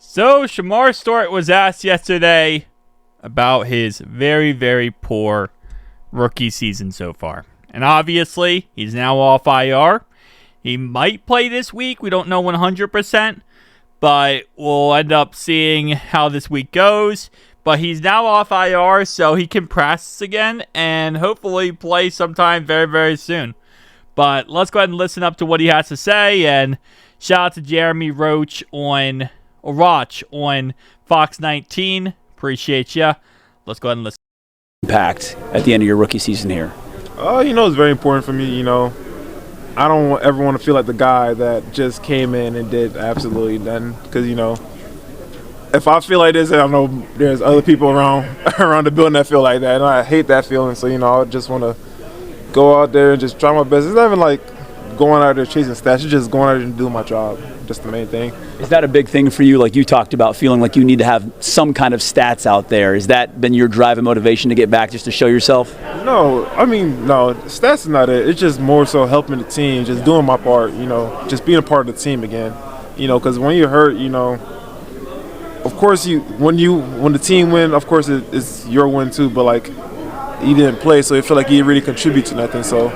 So, Shemar Stewart was asked yesterday about his very, very poor rookie season so far. And obviously, he's now off IR. He might play this week. We don't know 100%. But we'll end up seeing how this week goes. But he's now off IR, so he can practice again and hopefully play sometime very, very soon. But let's go ahead and listen up to what he has to say. And shout out to Jeremy Roach on Fox 19. Appreciate ya. Let's go ahead and listen. Impact at the end of your rookie season here? It's very important for me. I don't ever want to feel like the guy that just came in and did absolutely nothing. Because, if I feel like this, I know there's other people around the building that feel like that. And I hate that feeling. So, I just want to go out there and just try my best. It's not even like going out there chasing stats. It's just going out there and doing my job. Just the main thing. Is that a big thing for you? Like you talked about feeling like you need to have some kind of stats out there. Has that been your drive and motivation to get back just to show yourself? No, stats is not it. It's just more so helping the team, just doing my part, just being a part of the team again. Because when you're hurt, of course when the team win, of course it's your win too, but like you didn't play, so you feel like you didn't really contribute to nothing. So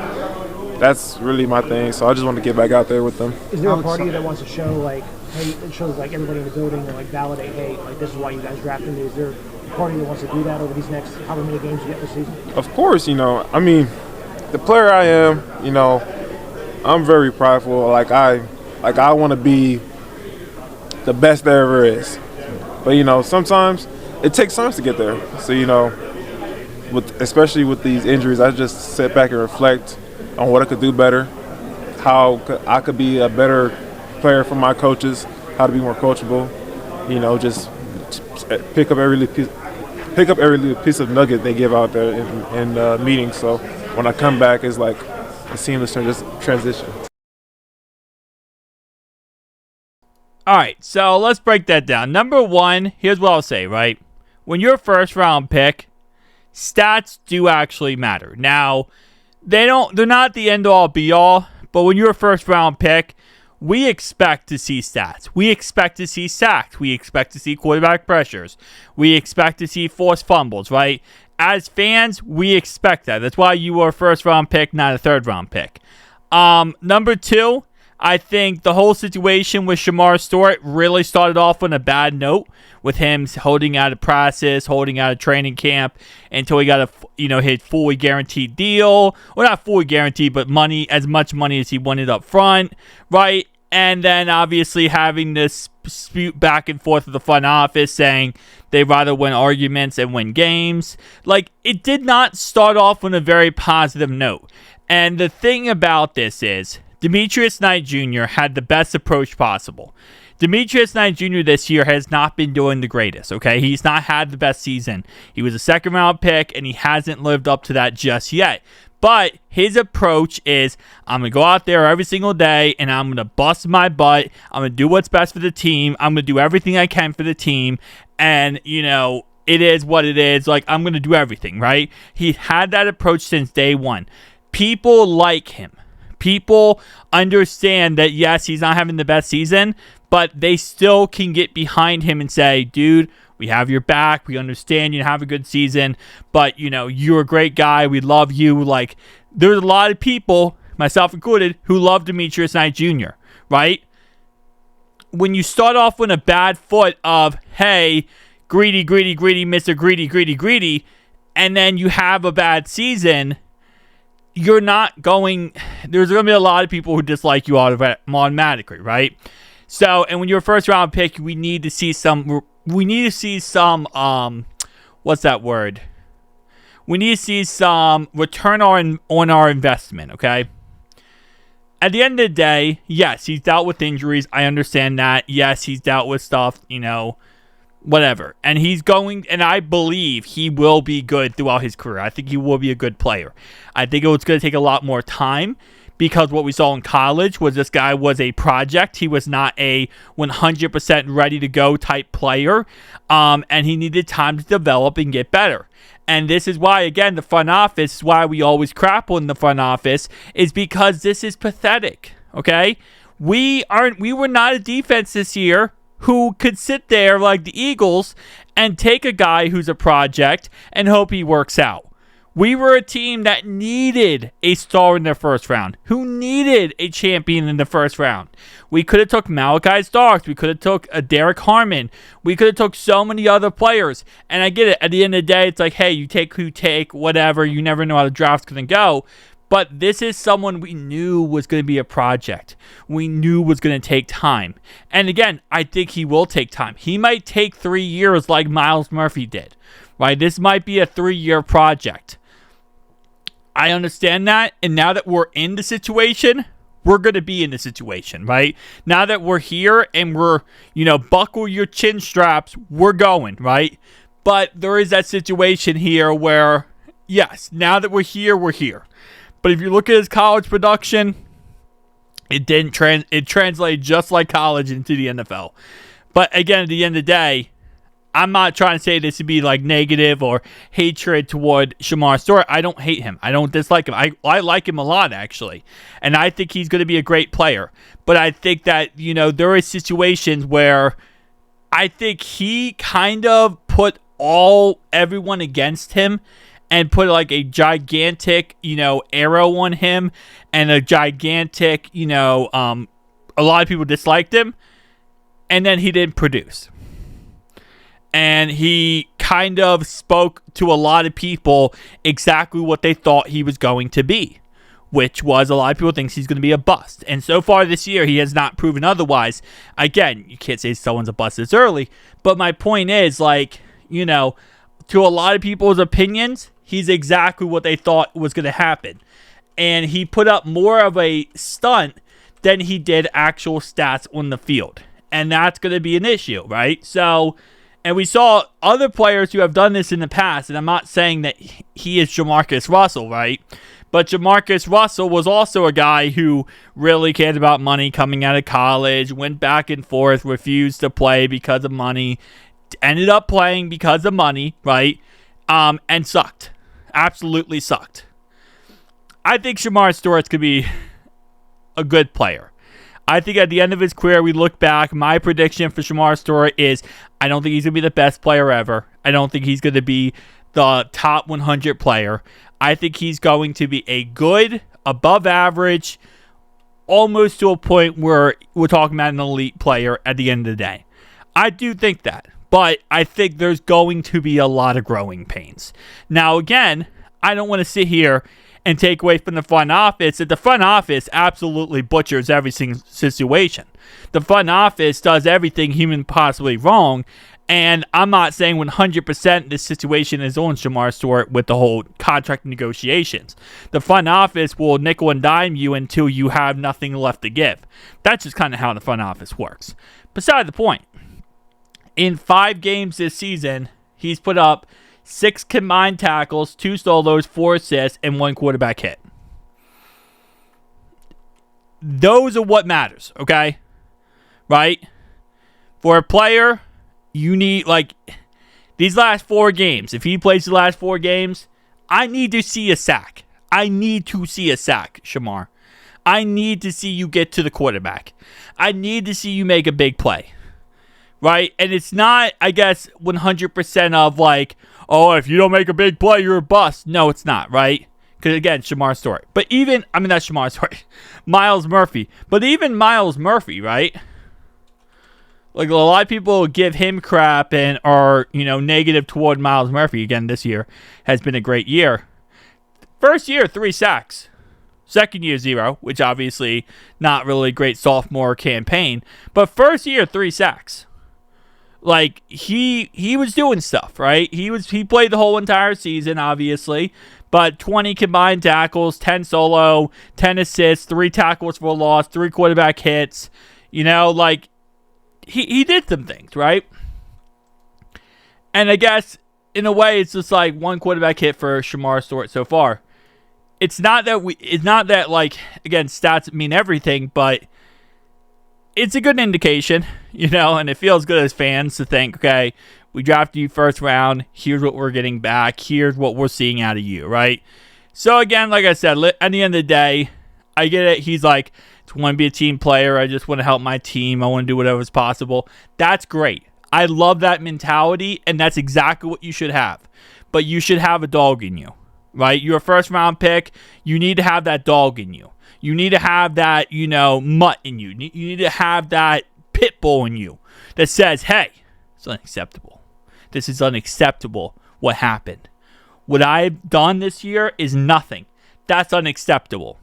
that's really my thing. So I just want to get back out there with them. Is there a part of you that wants to show, like, hey, it shows like everybody in the building and like validate, hey, like this is why you guys drafted me? Is there a part of you that wants to do that over these next however many games you get this season? Of course, the player I am, I'm very prideful. Like I want to be the best there ever is. But sometimes it takes time to get there. So especially with these injuries, I just sit back and reflect on what I could do better, how I could be a better player for my coaches, how to be more coachable. Just pick up every little piece of nugget they give out there in meetings. So when I come back, it's like a seamless transition. All right, so let's break that down. Number one, here's what I'll say, right? When you're a first-round pick, stats do actually matter. Now, they're not the end-all, be-all, but when you're a first-round pick, we expect to see stats. We expect to see sacks. We expect to see quarterback pressures. We expect to see forced fumbles, right? As fans, we expect that. That's why you were a first-round pick, not a third-round pick. Number two, I think the whole situation with Shemar Stewart really started off on a bad note with him holding out of practice, holding out of training camp until he got his fully guaranteed deal. Well, not fully guaranteed, but as much money as he wanted up front, right? And then obviously having this dispute back and forth with the front office saying they'd rather win arguments and win games. Like, it did not start off on a very positive note. And the thing about this is, Demetrius Knight Jr. had the best approach possible. Demetrius Knight Jr. this year has not been doing the greatest, okay? He's not had the best season. He was a second-round pick, and he hasn't lived up to that just yet. But his approach is, I'm going to go out there every single day, and I'm going to bust my butt. I'm going to do what's best for the team. I'm going to do everything I can for the team. And, it is what it is. Like, I'm going to do everything, right? He had that approach since day one. People like him. People understand that, yes, he's not having the best season, but they still can get behind him and say, dude, we have your back. We understand you have a good season, but, you're a great guy. We love you. Like, there's a lot of people, myself included, who love Demetrius Knight Jr., right? When you start off on a bad foot of, hey, greedy, Mr. Greedy, and then you have a bad season, there's going to be a lot of people who dislike you automatically, right? So, and when you're a first round pick, we need to see some, what's that word? We need to see some return on our investment, okay? At the end of the day, yes, he's dealt with injuries. I understand that. Yes, he's dealt with stuff, whatever. And I believe he will be good throughout his career. I think he will be a good player. I think it's going to take a lot more time because what we saw in college was this guy was a project. He was not a 100% ready to go type player. And he needed time to develop and get better. And this is why, again, the front office is why we always crap on the front office, is because this is pathetic. Okay? We were not a defense this year who could sit there like the Eagles and take a guy who's a project and hope he works out. We were a team that needed a star in the first round, who needed a champion in the first round. We could have took Malachi Starks. We could have took a Derek Harmon. We could have took so many other players. And I get it. At the end of the day, it's like, hey, you take who you take, whatever. You never know how the draft's going to go. But this is someone we knew was going to be a project. We knew was going to take time. And again, I think he will take time. He might take 3 years like Myles Murphy did, right? This might be a 3-year project. I understand that, and now that we're in the situation, we're going to be in the situation, right? Now that we're here and we're, buckle your chin straps, we're going, right? But there is that situation here where, yes, now that we're here, we're here. But if you look at his college production, it translated just like college into the NFL. But again, at the end of the day, I'm not trying to say this to be like negative or hatred toward Shemar Stewart. I don't hate him. I don't dislike him. I like him a lot, actually. And I think he's going to be a great player. But I think that, there are situations where I think he kind of put everyone against him and put like a gigantic, arrow on him and a gigantic, a lot of people disliked him. And then he didn't produce. And he kind of spoke to a lot of people exactly what they thought he was going to be, which was a lot of people think he's going to be a bust. And so far this year, he has not proven otherwise. Again, you can't say someone's a bust this early, but my point is, to a lot of people's opinions, he's exactly what they thought was going to happen. And he put up more of a stunt than he did actual stats on the field. And that's going to be an issue, right? So... And we saw other players who have done this in the past, and I'm not saying that he is Jamarcus Russell, right? But Jamarcus Russell was also a guy who really cared about money coming out of college, went back and forth, refused to play because of money, ended up playing because of money, right? And sucked. Absolutely sucked. I think Shemar Stewart's going to be a good player. I think at the end of his career, we look back, my prediction for Shemar Stewart is I don't think he's going to be the best player ever. I don't think he's going to be the top 100 player. I think he's going to be a good, above average, almost to a point where we're talking about an elite player at the end of the day. I do think that, but I think there's going to be a lot of growing pains. Now, again, I don't want to sit here and take away from the front office that the front office absolutely butchers every single situation. The front office does everything human possibly wrong, and I'm not saying 100% this situation is on Shemar Stewart with the whole contract negotiations. The front office will nickel and dime you until you have nothing left to give. That's just kind of how the front office works. Beside the point, in 5 games this season, he's put up 6 combined tackles, 2 solos, 4 assists, and 1 quarterback hit. Those are what matters, okay? Right? For a player, you need, these last 4 games, if he plays the last 4 games, I need to see a sack. I need to see a sack, Shemar. I need to see you get to the quarterback. I need to see you make a big play. Right? And it's not, I guess, 100% of if you don't make a big play, you're a bust. No, it's not, right? Because, again, Shemar Stewart. But even, not Shemar Stewart, Myles Murphy. But even Myles Murphy, right? A lot of people give him crap and are, negative toward Myles Murphy. Again, this year has been a great year. First year, 3 sacks. Second year, 0, which obviously not really a great sophomore campaign. But first year, 3 sacks. He was doing stuff, right? He played the whole entire season, obviously, but 20 combined tackles, 10 solo, 10 assists, 3 tackles for a loss, 3 quarterback hits. He did some things, right? And I guess in a way, it's just 1 quarterback hit for Shemar Stewart so far. It's not that again, stats mean everything, but it's a good indication, and it feels good as fans to think, okay, we drafted you first round. Here's what we're getting back. Here's what we're seeing out of you, right? So, again, like I said, at the end of the day, I get it. He's just want to be a team player. I just want to help my team. I want to do whatever is possible. That's great. I love that mentality, and that's exactly what you should have. But you should have a dog in you, right? You're a first-round pick. You need to have that dog in you. You need to have that, mutt in you. You need to have that pit bull in you that says, hey, it's unacceptable. This is unacceptable what happened. What I've done this year is nothing. That's unacceptable.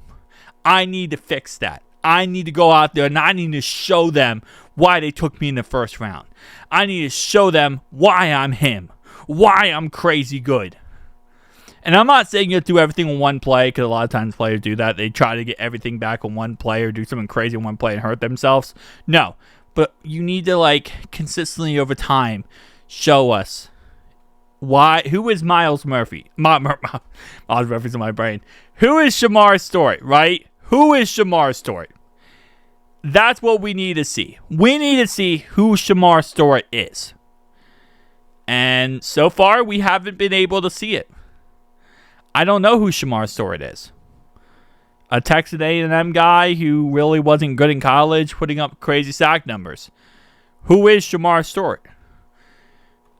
I need to fix that. I need to go out there and I need to show them why they took me in the first round. I need to show them why I'm him, why I'm crazy good. And I'm not saying you have to do everything in one play, because a lot of times players do that. They try to get everything back in one play or do something crazy in one play and hurt themselves. No, but you need to consistently over time show us who is Miles Murphy? Miles Murphy's in my brain. Who is Shemar Stewart, right? Who is Shemar Stewart? That's what we need to see. We need to see who Shemar Stewart is. And so far, we haven't been able to see it. I don't know who Shemar Stewart is. A Texas A&M guy who really wasn't good in college, putting up crazy sack numbers. Who is Shemar Stewart?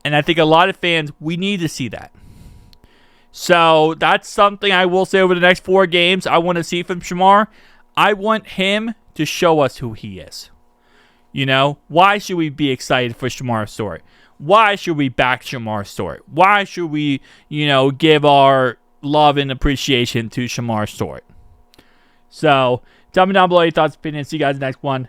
And I think a lot of fans, we need to see that. So that's something I will say over the next 4 games I want to see from Shemar. I want him to show us who he is. Why should we be excited for Shemar Stewart? Why should we back Shemar Stewart? Why should we, give our love and appreciation to Shemar Stewart? So tell me down below your thoughts, opinions. See you guys in the next one.